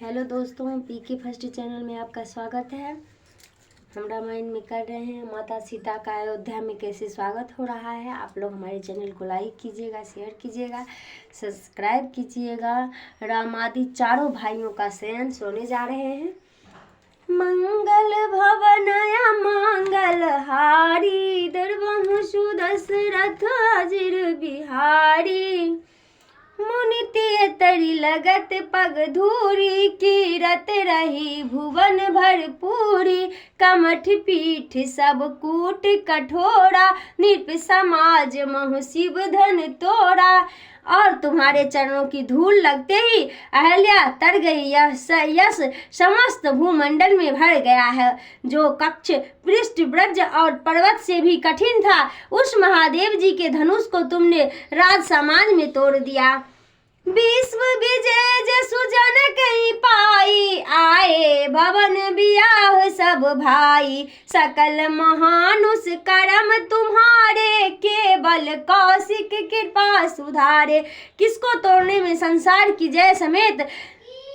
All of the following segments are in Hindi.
हेलो दोस्तों, पीके फर्स्ट चैनल में आपका स्वागत है। हम रामायण में कर रहे हैं माता सीता का अयोध्या में कैसे स्वागत हो रहा है। आप लोग हमारे चैनल को लाइक कीजिएगा, शेयर कीजिएगा, सब्सक्राइब कीजिएगा। राम आदि चारों भाइयों का शयन सोने जा रहे हैं। मंगल भवनया मंगल हारी, दरबहु सुदशरथ अजिर बिहारी। मुनि तरी लगत पग धूरी, कीरत रही भुवन भरपूरी। कमठ पीठ सब कूट कठोरा, नृप समाज महु शिव धन तोड़ा। और तुम्हारे चरणों की धूल लगते ही अहल्या तर गई। यश समस्त भूमंडल में भर गया है। जो कक्ष पृष्ठ ब्रज और पर्वत से भी कठिन था, उस महादेव जी के धनुष को तुमने राज समाज में तोड़ दिया। विश्व विजय जसु जन कहीं पाई, आए भवन बियाह सब भाई। सकल महानुष करम तुम्हारे, केवल कौशिक कृपा सुधारे। किसको तोड़ने में संसार की जय समेत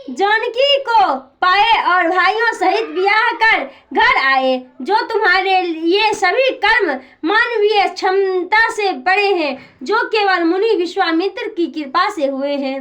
जानकी को पाए और भाइयों सहित ब्याह कर घर आए। जो तुम्हारे ये सभी कर्म मानवीय क्षमता से पड़े हैं, जो केवल मुनि विश्वामित्र की कृपा से हुए हैं।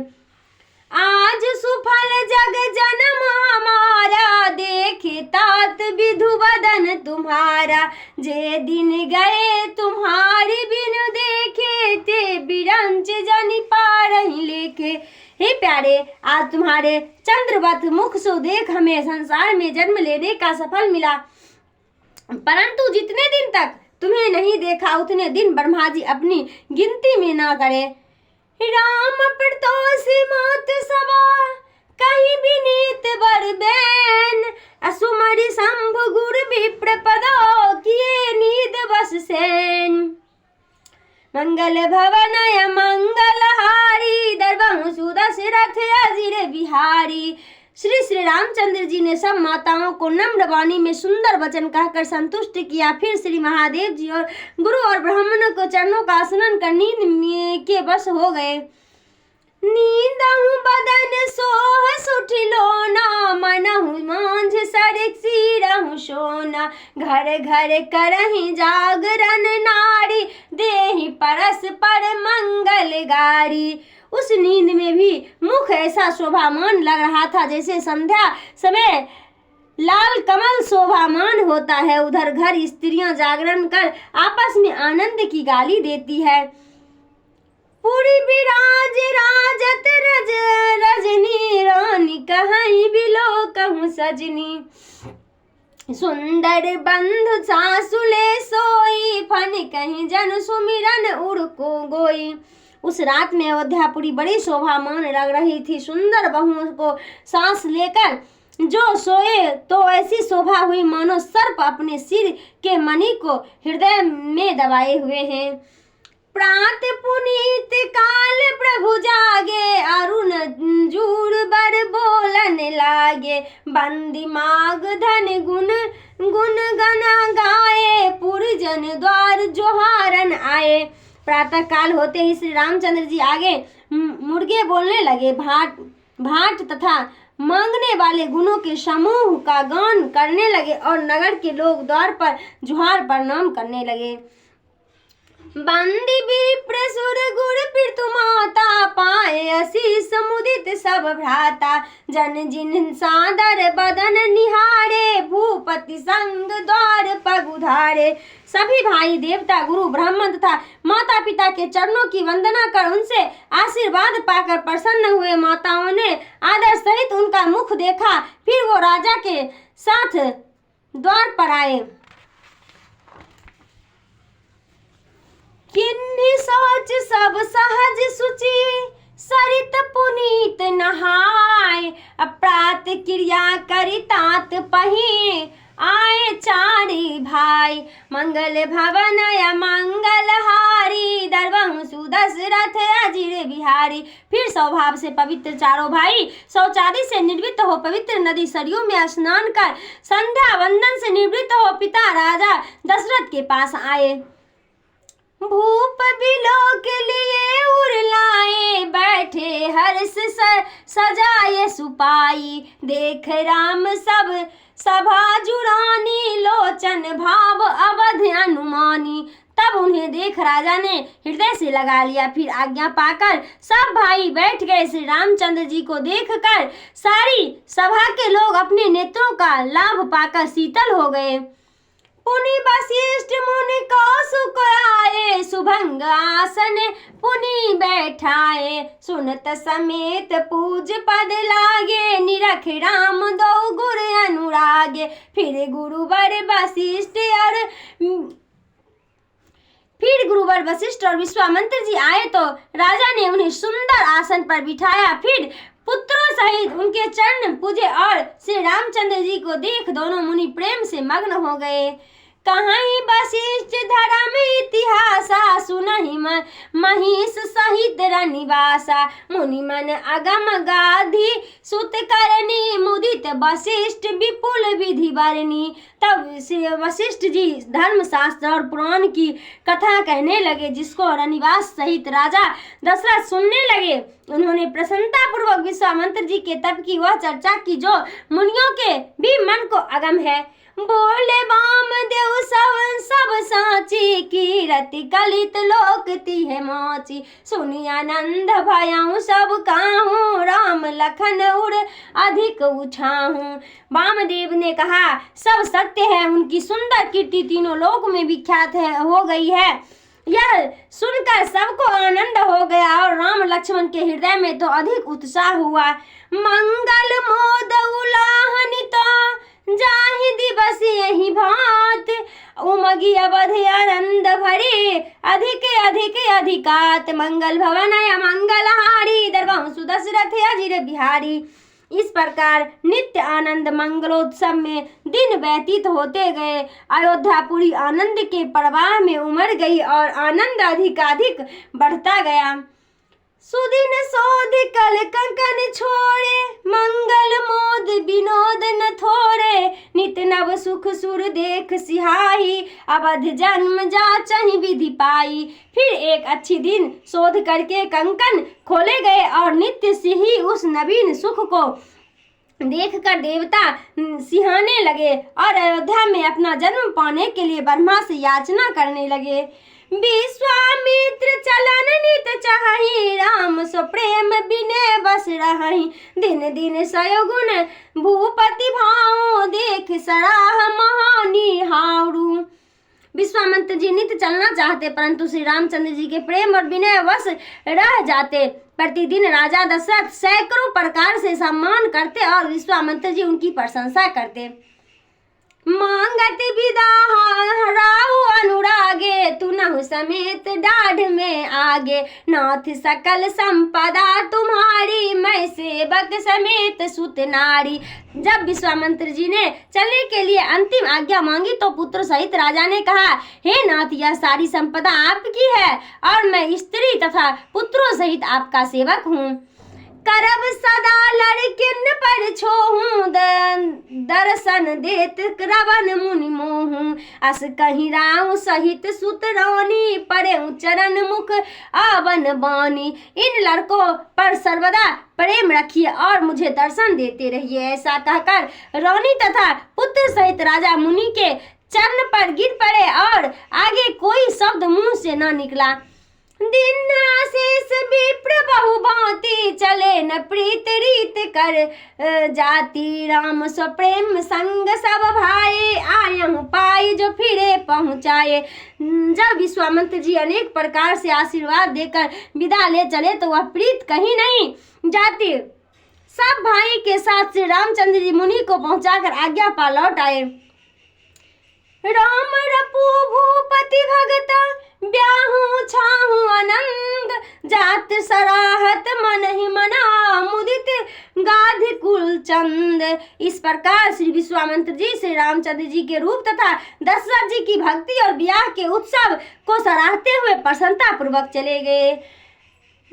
आज सुफल जग जन्म हमारा, देखे तात विधु बदन तुम्हारा। जे दिन गए तुम्हारी बिनु देखे, ते बिरंच जनि पारहि लेखे। हे प्यारे, आज तुम्हारे चंद्रवत मुख सो देख हमें संसार में जन्म लेने का सफल मिला। परंतु जितने दिन तक तुम्हें नहीं देखा, उतने दिन ब्रह्मा जी अपनी गिनती में ना करे। राम प्रतोषी मात सवा, कहीं विनीत बर बैन। असुमरि शंभु गुर विप्र पदो, किए नीद बस सैन। मंगल भवनय मंगल हारी, दरबहु सुदशरथ अजिर बिहारी। श्री रामचंद्र जी ने सब माताओं को नम्र वाणी में सुंदर वचन कहकर संतुष्ट किया। फिर श्री महादेव जी और गुरु और ब्राह्मणों को चरणों का आसनन कर नींद के बस हो गए। नींदहु बदन सोह सुठिलोना, मनहु मांझ सरिक सिरहु सोना। घर घर करहि जागरण नारी, देहि परस्पर मंगल गारी। उस नींद में भी मुख ऐसा शोभामान लग रहा था जैसे संध्या समय लाल कमल शोभामान होता है। उधर घर स्त्रियां जागरण कर आपस में आनंद की गाली देती है। पूरी विराज राजत रज रजनी, रानी कहीं बिलो कहूँ सजनी। सुंदर बंधु सासुले सोई, फन कहीं जन सुमिरन उड़ को गोई। उस रात में अयोध्यापुरी बड़ी शोभामान लग रही थी। सुंदर बहुओं को सांस लेकर जो सोए तो ऐसी शोभा हुई मानो सर्प अपने सिर के मणि को हृदय में दबाए हुए हैं। प्रात पुनीत काल प्रभु जागे, अरुण जूर बर बोलन लागे। बंदी माग धन गुण गुण गना गाए, पुरजन द्वार जोहारन आए। प्रातः काल होते ही श्री रामचंद्र जी आगे मुर्गे बोलने लगे। भाट तथा मांगने वाले गुणों के समूह का गान करने लगे और नगर के लोग द्वार पर जुहार प्रणाम करने लगे। बंदी विप्र सुर गुर पृथु माता, पाए आशीष मुदित सब भ्राता। जन जिन सादर बदन निहारे, भूपति संग द्वार पग उधारे। सभी भाई देवता गुरु ब्राह्मण तथा माता पिता के चरणों की वंदना कर उनसे आशीर्वाद पाकर प्रसन्न हुए। माताओं ने आदर सहित उनका मुख देखा। फिर वो राजा के साथ द्वार पर आए। किन्हीं सोच सब सहज सुचि, सरित पुनीत नहाय। अप्रात क्रिया करि तात पही, आए चारि भाई। मंगल भवनय मंगल हारी, दरबहु सुदशरथ अजिर बिहारी। फिर स्वभाव से पवित्र चारों भाई शौचादि से निवृत्त हो पवित्र नदी सरयू में स्नान कर संध्या वंदन से निवृत्त हो पिता राजा दशरथ के पास आए। भूप बिलोक लिए उरलाए बैठे हर्ष सजाए सुपाई देख राम सब सभा जुरानी लोचन भाव अवध अनुमानी। तब उन्हें देख राजा ने हृदय से लगा लिया। फिर आज्ञा पाकर सब भाई बैठ गए। श्री रामचंद्र जी को देखकर सारी सभा के लोग अपने नेत्रों का लाभ पाकर शीतल हो गए। पुनि वशिष्ठ मुनि कौसुक आए सुभंग आसन पुनि बैठाए सुनत समेत पूज पद लागे निरख राम दो गुर अनुरागे। फिर गुरुवर वशिष्ठ और विश्वामित्र जी आए तो राजा ने उन्हें सुंदर आसन पर बिठाया। फिर पुत्रों सहित उनके चरण पूजे और श्री रामचंद्र जी को देख दोनों मुनि प्रेम से मग्न हो गए। कहीं वशिष्ठ धर्म इतिहासा सुनहि महिष सहित रनिवासा मुनि मन अगम गाधी सुत करनी मुदित वशिष्ठ विपुल विधि बरनी। तब श्री वशिष्ठ जी धर्म शास्त्र और पुराण की कथा कहने लगे जिसको रनिवास सहित राजा दशरथ सुनने लगे। उन्होंने प्रसन्नता पूर्वक विश्वामित्र जी के तप की वह चर्चा की जो मुनियों के भी मन को अगम है। बोले वामदेव सब साची कीरति कलित लोकती है मोची सुनि आनंद भयाऊं सब काहूं राम लखन उड़ अधिक उछाहूं। वामदेव ने कहा सब सत्य है, उनकी सुंदर कीर्ति तीनों लोक में विख्यात हो गई है। यह सुनकर सबको आनंद हो गया और राम लक्ष्मण के हृदय में तो अधिक उत्साह हुआ। मंगल मोद उलाहनित जाहि दिवस यही भात उमगी अवध आनंद भरे अधिक अधिक अधिकात मंगल भवन मंगल हारी दरबार सुदशरथ अजिर बिहारी। इस प्रकार नित्य आनंद मंगलोत्सव में दिन व्यतीत होते गए। अयोध्यापुरी आनंद के प्रवाह में उमड़ गई और आनंद अधिकाधिक बढ़ता गया। सुदिन सोध कल कंकन छोड़े मंगल मोद विनोद न थोड़े नित नव सुख सुर देख सिहाई अवध जन्म जाचहि विधि पाई। फिर एक अच्छी दिन शोध करके कंकन खोले गए और नित्य से ही उस नवीन सुख को देखकर देवता सिहाने लगे और अयोध्या में अपना जन्म पाने के लिए ब्रह्मा से याचना करने लगे। विश्वामित्र चलन नित चाहि राम सो प्रेम बिने बस रहि दिन दिन सयोगुण भूपति भाव देख सराह महानिहारू। विश्वामित्र जी नित्य चलना चाहते परंतु श्री रामचंद्र जी के प्रेम और विनय वश रह जाते। प्रतिदिन राजा दशरथ सैकड़ों प्रकार से सम्मान करते और विश्वामित्र जी उनकी प्रशंसा करते। मांगत विदा हराऊ अनुरागे तुनहु समेत डाढ़ में आगे नाथ सकल संपदा तुम्हारी मैं सेवक समेत सुत नारी। जब विश्वामित्र जी ने चलने के लिए अंतिम आज्ञा मांगी तो पुत्र सहित राजा ने कहा, हे नाथ यह सारी संपदा आपकी है और मैं स्त्री तथा पुत्रों सहित आपका सेवक हूँ। करब सदा लड़किन पर छोहूं दर्शन देत रवन मुनि मोहूं अस कहीं राव सहित सुत रानी परे चरण मुख आवन बानी। इन लड़कों पर सर्वदा प्रेम रखिए और मुझे दर्शन देते रहिए। ऐसा कहकर रानी तथा पुत्र सहित राजा मुनि के चरण पर गिर पड़े और आगे कोई शब्द मुंह से न निकला। दिन आशीष विप्र बहु भांति चले न प्रीत रीत कर जाति राम सो प्रेम संग सब भाई आयहु पाई जो फिरे पहुँचाए। जब विश्वामित्र जी अनेक प्रकार से आशीर्वाद देकर विदा ले चले तो वह प्रीत कहीं नहीं जाती। सब भाई के साथ श्री रामचंद्र जी मुनि को पहुंचाकर आज्ञा पा लौट आए। राम रपू भूपति भगत ब्याहू छाहू आनंद जात सराहत मन ही मना मुदित गाधि कुल चंद। इस प्रकार श्री विश्वामित्र जी श्री रामचंद्र जी के रूप तथा दशरथ जी की भक्ति और ब्याह के उत्सव को सराहते हुए प्रसन्नता पूर्वक चले गए।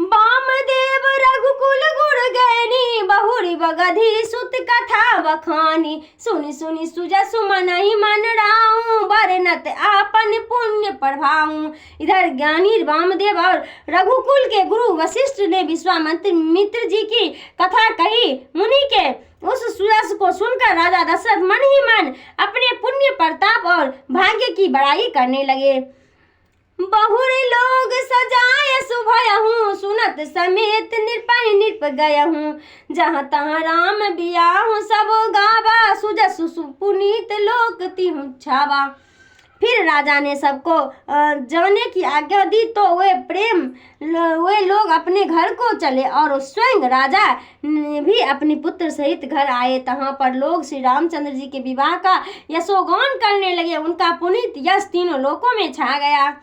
वामदेव रघुकुल गुण गैनी बहुरी बगधी सुत कथा बखानी सुनि सुनि सुजसु मनहि मन राऊं बरनत आपन पुण्य प्रभाऊं। इधर ज्ञानी वामदेव और रघुकुल के गुरु वशिष्ठ ने विश्वामित्र मित्र जी की कथा कही। मुनि के उस सुयस को सुनकर राजा दशरथ मन ही मन अपने पुण्य प्रताप और भाग्य की बड़ाई करने लगे। बहुरी लोग सजाए सुभयहूँ सुनत समेत निरपय निरप गयहूँ जहाँ तहाँ राम बियाहूँ सब गावा सुजसु सुपुनीत लोक तिहु छावा। फिर राजा ने सबको जाने की आज्ञा दी तो वे लोग अपने घर को चले और स्वयं राजा भी अपने पुत्र सहित घर आए। तहाँ पर लोग श्री रामचंद्र जी के विवाह का यशोगान करने लगे। उनका पुनीत यश तीनों लोकों में छा गया।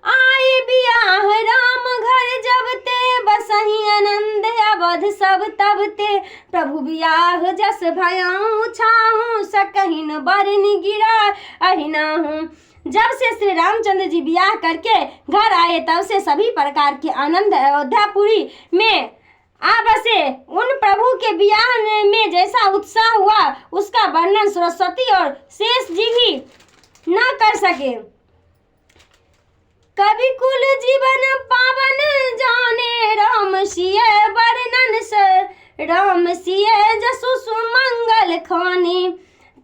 आए बियाह राम घर जब ते बसही आनंद अवध सब तब ते प्रभु बियाह जस भयाऊं छाऊं सकहिन बरनि गिरा अहिनाहूं। जब से श्री रामचंद्र जी बियाह करके घर आए तब से सभी प्रकार के आनंद अयोध्यापुरी में आ बसे। उन प्रभु के बियाह में जैसा उत्साह हुआ उसका वर्णन सरस्वती और शेष जी भी न कर सके। कवि कुल जीवन पावन जाने राम सिय वर्णन से राम सिय जसु सुमंगल खानी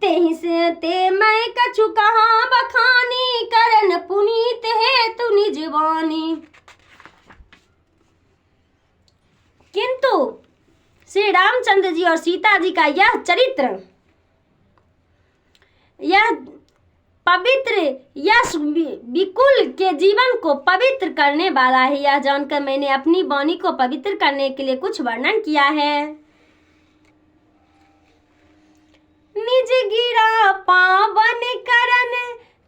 तेहि से ते मैं कछु कहाँ बखानी करन पुनीत है तु निजवानी। किंतु श्री रामचंद्र जी और सीता जी का यह चरित्र यह पवित्र यश विकुल के जीवन को पवित्र करने वाला है। यह जानकर मैंने अपनी वाणी को पवित्र करने के लिए कुछ वर्णन किया है। निज गिरा पावन करन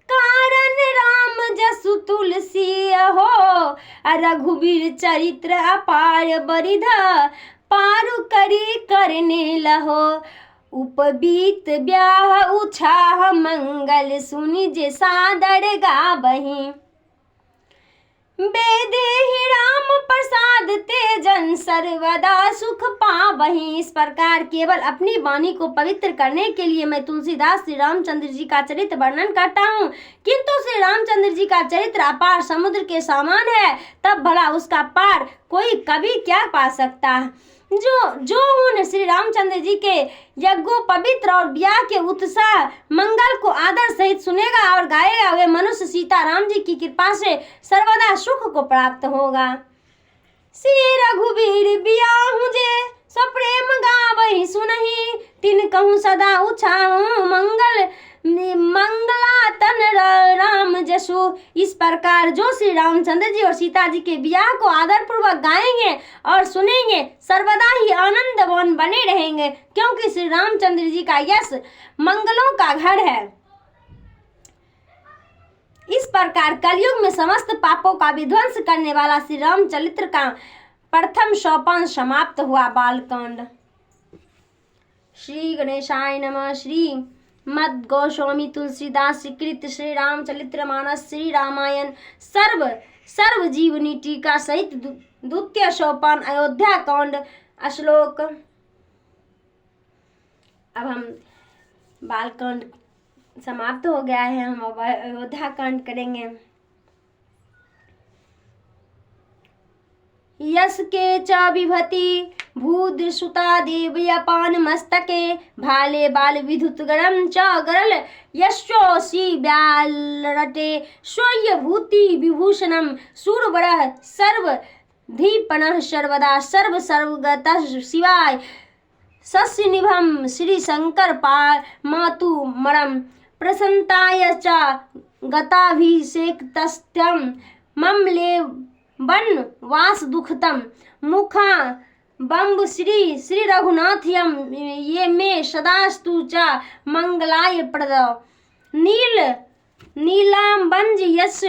कारण राम जसु तुलसी हो रघुवीर चरित्र अपार बरिध पारु करी करने लहो उपबीत ब्याह उछाह मंगल सुनि जे सादर गाबही बेदेहि राम प्रसाद ते जन सर्वदा सुख पावही। इस प्रकार केवल अपनी वाणी को पवित्र करने के लिए मैं तुलसीदास श्री रामचंद्र जी का चरित्र वर्णन करता हूँ। किंतु श्री रामचंद्र जी का चरित्र अपार समुद्र के समान है, तब भला उसका पार कोई कभी क्या पा सकता है। जो उन श्री रामचंद्र जी के यज्ञों पवित्र और ब्याह के उत्साह मंगल को आदर सहित सुनेगा और गाएगा वे मनुष्य सीता राम जी की कृपा से सर्वदा सुख को प्राप्त होगा। श्री रघुवीर बियाहु जे सप्रेम गावहि सुनहि तिन कहूँ सदा उछाहूँ मंगला तन राम जसु। इस प्रकार जो श्री रामचंद्र जी और सीता जी के ब्याह को आदर पूर्वक गाएंगे और सुनेंगे सर्वदा ही आनंदवान बने रहेंगे, क्योंकि श्री रामचंद्र जी का यश मंगलों का घर है। इस प्रकार कलयुग में समस्त पापों का विध्वंस करने वाला श्री रामचरित्र का प्रथम सोपान समाप्त हुआ। बालकांड। श्री गणेशाय नमः। श्री मद गोस्वामी तुलसीदास कृत श्री रामचरित्र मानस श्री रामायण सर्व जीवनी टीका सहित द्वितीय सोपान अयोध्या कांड श्लोक। अब हम बालकांड समाप्त हो गया है, हम अब अयोध्या कांड करेंगे। यस के च विभति भूद्र सुता देवयपान मस्तके भाले बाल विधुत गरम च गरल यशोसी ब्यालरटे स्वय भूति विभूषणम सूरबरः सर्व धीपनः सर्वदा सर्वगतः शिवाय सस्य निभम श्री शंकर मातु मरम प्रसन्ताय च गताभिषेक तस्थ्यम ममले वन वास दुखतम मुखा बम्ब श्री रघुनाथयम ये में सदास्तु च मंगलाय प्रद नीलांबंज यश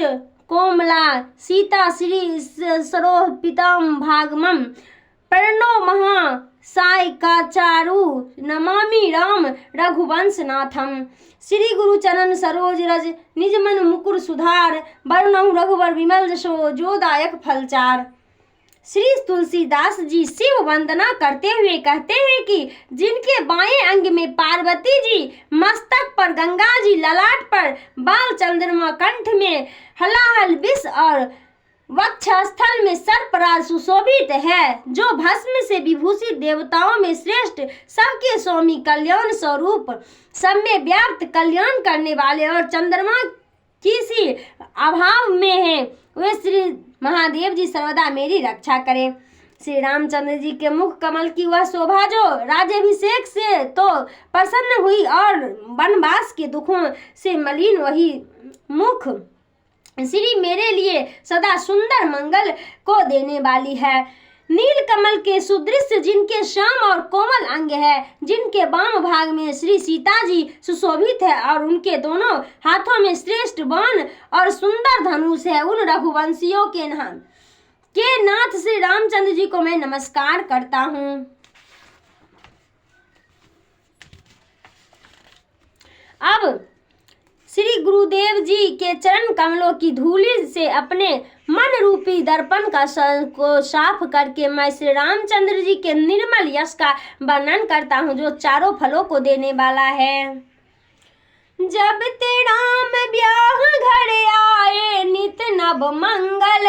कोमला सीता श्री सरोपितम भागमम प्रणो महा सायकाचारु नमामि राम रघुवंशनाथम। श्री गुरु चरण सरोज रज निज मन मुकुर सुधार वरुणहु रघुवर विमल जसो जोदायक फलचार। श्री तुलसीदास जी शिव वंदना करते हुए कहते हैं कि जिनके बाएं अंग में पार्वती जी, मस्तक पर गंगा जी, ललाट पर बाल चंद्रमा, कंठ में हलाहल विष और वक्षस्थल में सर्पराज सुशोभित है, जो भस्म से विभूषित देवताओं में श्रेष्ठ, सबके स्वामी, कल्याण स्वरूप, सब में व्याप्त, कल्याण करने वाले और चंद्रमा किसी अभाव में है, वे श्री महादेव जी सर्वदा मेरी रक्षा करें। श्री रामचंद्र जी के मुख कमल की वह शोभा जो राज्याभिषेक से तो प्रसन्न हुई और वनवास के दुखों से मलिन वही मुख श्री मेरे लिए सदा सुंदर मंगल को देने वाली है। नील कमल के सुदृश्य जिनके श्याम और कोमल अंग है, जिनके वाम भाग में श्री सीता जी सुशोभित है और उनके दोनों हाथों में श्रेष्ठ बाण और सुंदर धनुष है, उन रघुवंशियों के नाथ श्री रामचंद्र जी को मैं नमस्कार करता हूँ। अब श्री गुरुदेव जी के चरण कमलों की धूलि से अपने मन रूपी दर्पण को साफ करके मैं श्री रामचंद्र जी के निर्मल यश का वर्णन करता हूँ, जो चारों फलों को देने वाला है। जब ते राम ब्याह घर आए, नित नव मंगल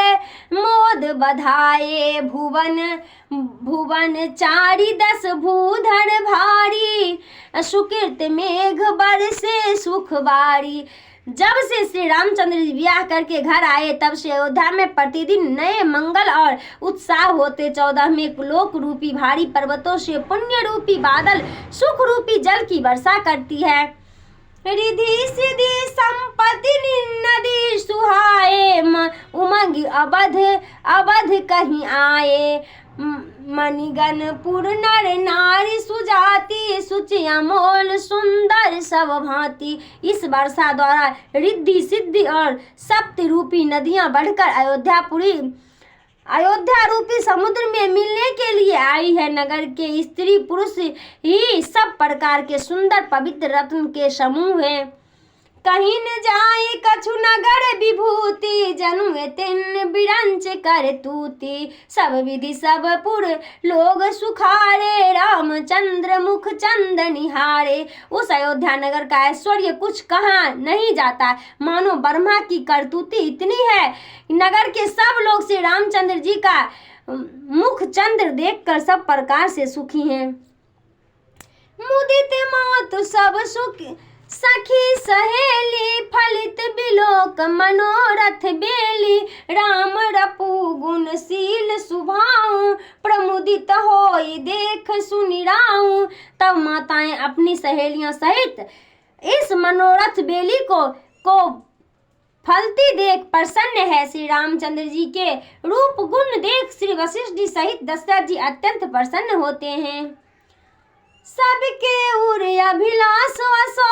मोद बधाए, भुवन चारि दस भूधर भारी, सुकृत मेघ बरसे सुख बारी। जब से श्री रामचंद्र जी ब्याह करके घर आए, तब से अयोध्या में प्रतिदिन नए मंगल और उत्साह होते। 14 में लोक रूपी भारी पर्वतों से पुण्य रूपी बादल सुख रूपी जल की वर्षा करती है। रिधि सिद्धि संपत्ति नदी सुहाए, उमंग अवध कहीं आए, मणिगणपुर नर नारी सुजाति, सुचि अमोल सुंदर सब भांति। इस वर्षा द्वारा रिद्धि सिद्धि और सप्त रूपी नदियां बढ़कर अयोध्या रूपी समुद्र में मिलने के लिए आई है। नगर के स्त्री पुरुष ही सब प्रकार के सुंदर पवित्र रत्न के समूह है। कहीं न जाए कछु नगर विभूति, जनुए तिन बिरंच कर तूती, सब विधि सब पुर लोग सुखारे, रामचंद्र मुख चंद निहारे। उस अयोध्या नगर का ऐश्वर्य कुछ कहा नहीं जाता, मानो ब्रह्मा की करतूती इतनी है। नगर के सब लोग श्री रामचंद्र जी का मुख चंद्र देखकर सब प्रकार से सुखी हैं। मुदित मातु सब सुख सखी सहेली, फलित बिलोक मनोरथ बेली, राम रपु गुणशील सुभाऊ, प्रमुदित होई देख सुनि राऊ। तब माताएं अपनी सहेलियों सहित इस मनोरथ बेली को फलती देख प्रसन्न है। श्री रामचंद्र जी के रूप गुण देख श्री वशिष्ठ जी सहित दशरथ जी अत्यंत प्रसन्न होते हैं। सबके उर अभिलाष वसो,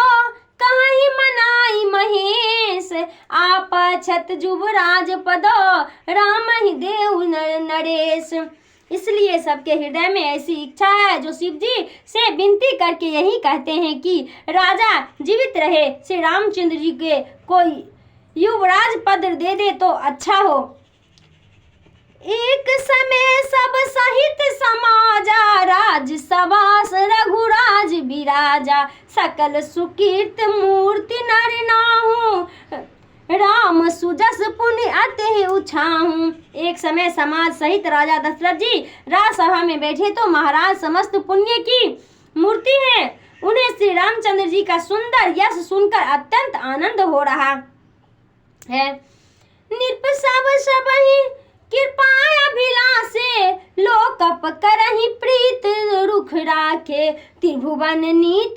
कहीं मनाई महेश, आप छत जुबराज पदो, राम ही देव नरेश। इसलिए सबके हृदय में ऐसी इच्छा है जो शिव जी से विनती करके यही कहते हैं कि राजा जीवित रहे, श्री रामचंद्र जी के कोई युवराज पद दे दे तो अच्छा हो। एक समय सब सहित समाजा, राज सवास रघुराज विराजा, सकल सुकीर्त मूर्ति नर नाहु, राम सुजस पुण्य अति उछाहू। एक समय समाज सहित राजा दशरथ जी राजसभा में बैठे तो महाराज समस्त पुण्य की मूर्ति है। उन्हें श्री रामचंद्र जी का सुंदर यश सुनकर अत्यंत आनंद हो रहा है। नृप सब ही कृपा अभिलाषे, लोकप करहि प्रीत रुख राखे, त्रिभुवन नीत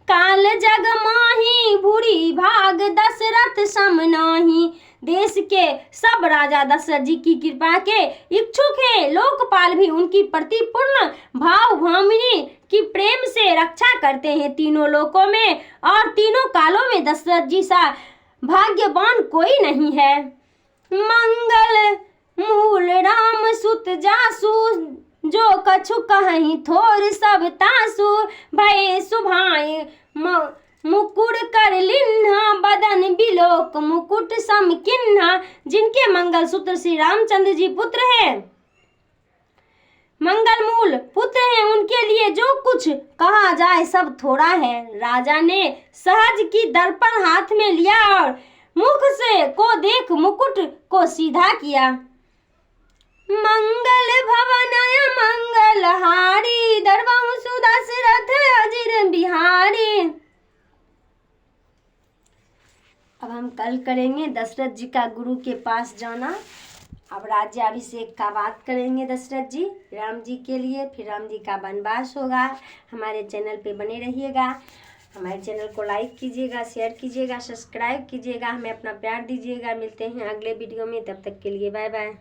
काल जग माही, भूरी भाग दशरथ सम नाही। देश के सब राजा दशरथ जी की कृपा के इच्छुक है। लोकपाल भी उनकी प्रति पूर्ण भाव भामिनी की प्रेम से रक्षा करते हैं। तीनों लोकों में और तीनों कालों में दशरथ जी सा भाग्यवान कोई नहीं है। मंगल मूल राम सुत जासु, जो कछु कहीं थोर सब तासु, भय सुभाए मुकुर कर लिन्हा, बदन बिलोक मुकुट सम किन्हा। जिनके मंगल सूत्र श्री रामचंद्र जी पुत्र है, मंगल मूल पुत्र हैं उनके लिए जो कुछ कहा जाए सब थोड़ा है। राजा ने सहज की दर्पण हाथ में लिया और मुख से को देख मुकुट को सीधा किया। मंगल भवनय मंगलहारी दरबाहु सुदशरथ अजिर बिहारी। अब हम कल करेंगे दशरथ जी का गुरु के पास जाना। अब राज्याभिषेक का बात करेंगे दशरथ जी राम जी के लिए, फिर राम जी का वनवास होगा। हमारे चैनल पे बने रहिएगा, हमारे चैनल को लाइक कीजिएगा, शेयर कीजिएगा, सब्सक्राइब कीजिएगा, हमें अपना प्यार दीजिएगा। मिलते हैं अगले वीडियो में, तब तक के लिए बाय बाय।